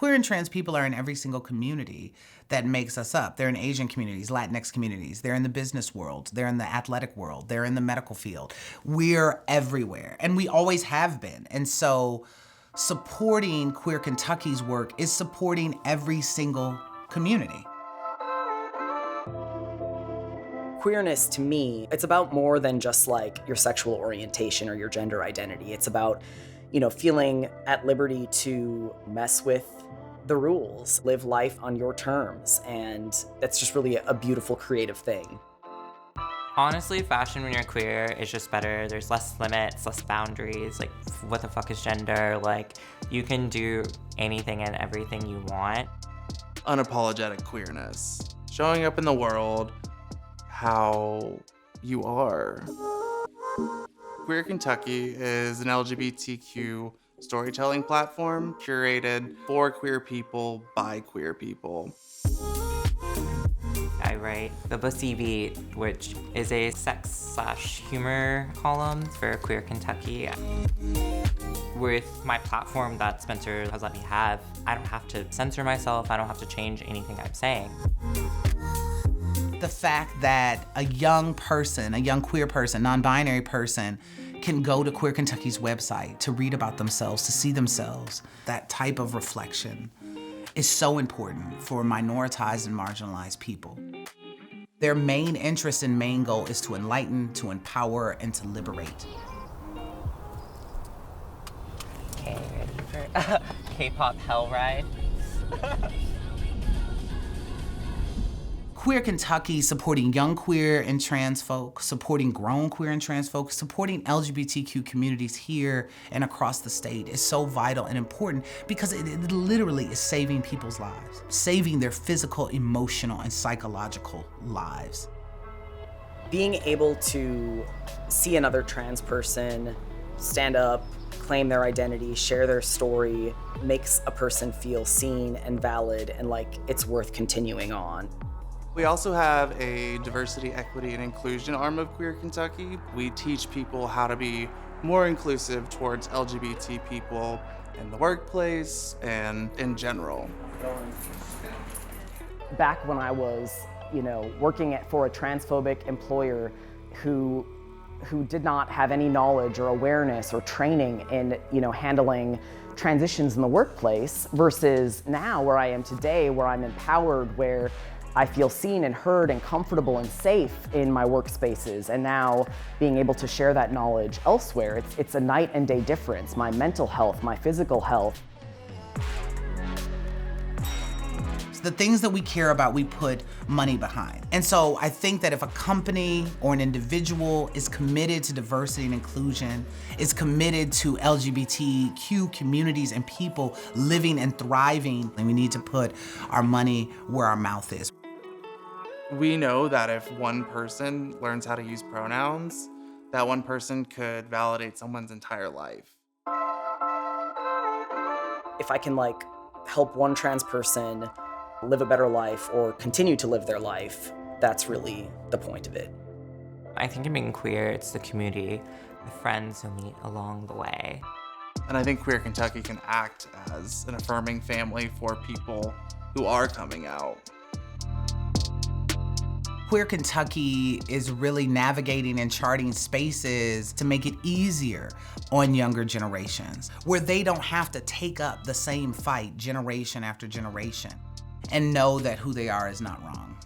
Queer and trans people are in every single community that makes us up. They're in Asian communities, Latinx communities, they're in the business world, they're in the athletic world, they're in the medical field. We're everywhere, and we always have been. And so supporting Queer Kentucky's work is supporting every single community. Queerness, to me, it's about more than just like your sexual orientation or your gender identity. It's about, feeling at liberty to mess with the rules, live life on your terms, and that's just really a beautiful, creative thing. Honestly, fashion when you're queer is just better. There's less limits, less boundaries. Like, what the fuck is gender? Like, you can do anything and everything you want. Unapologetic queerness. Showing up in the world how you are. Queer Kentucky is an LGBTQ storytelling platform curated for queer people by queer people. I write the Bussy Beat, which is a sex/humor column for Queer Kentucky. With my platform that Spencer has let me have, I don't have to censor myself, I don't have to change anything I'm saying. The fact that a young person, a young queer person, non-binary person, can go to Queer Kentucky's website to read about themselves, to see themselves, that type of reflection is so important for minoritized and marginalized people. Their main interest and main goal is to enlighten, to empower, and to liberate. Okay, ready for K-pop hell ride? Queer Kentucky supporting young queer and trans folk, supporting grown queer and trans folk, supporting LGBTQ communities here and across the state is so vital and important because it literally is saving people's lives, saving their physical, emotional, and psychological lives. Being able to see another trans person stand up, claim their identity, share their story, makes a person feel seen and valid and like it's worth continuing on. We also have a diversity, equity, and inclusion arm of Queer Kentucky. We teach people how to be more inclusive towards LGBT people in the workplace and in general. Back when I was, working for a transphobic employer who did not have any knowledge or awareness or training in, handling transitions in the workplace versus now where I am today, where I'm empowered, where I feel seen and heard and comfortable and safe in my workspaces, and now being able to share that knowledge elsewhere. It's a night and day difference, my mental health, my physical health. The things that we care about, we put money behind. And so I think that if a company or an individual is committed to diversity and inclusion, is committed to LGBTQ communities and people living and thriving, then we need to put our money where our mouth is. We know that if one person learns how to use pronouns, that one person could validate someone's entire life. If I can help one trans person live a better life or continue to live their life, that's really the point of it. I think in being queer, it's the community, the friends who meet along the way. And I think Queer Kentucky can act as an affirming family for people who are coming out. Queer Kentucky is really navigating and charting spaces to make it easier on younger generations, where they don't have to take up the same fight generation after generation and know that who they are is not wrong.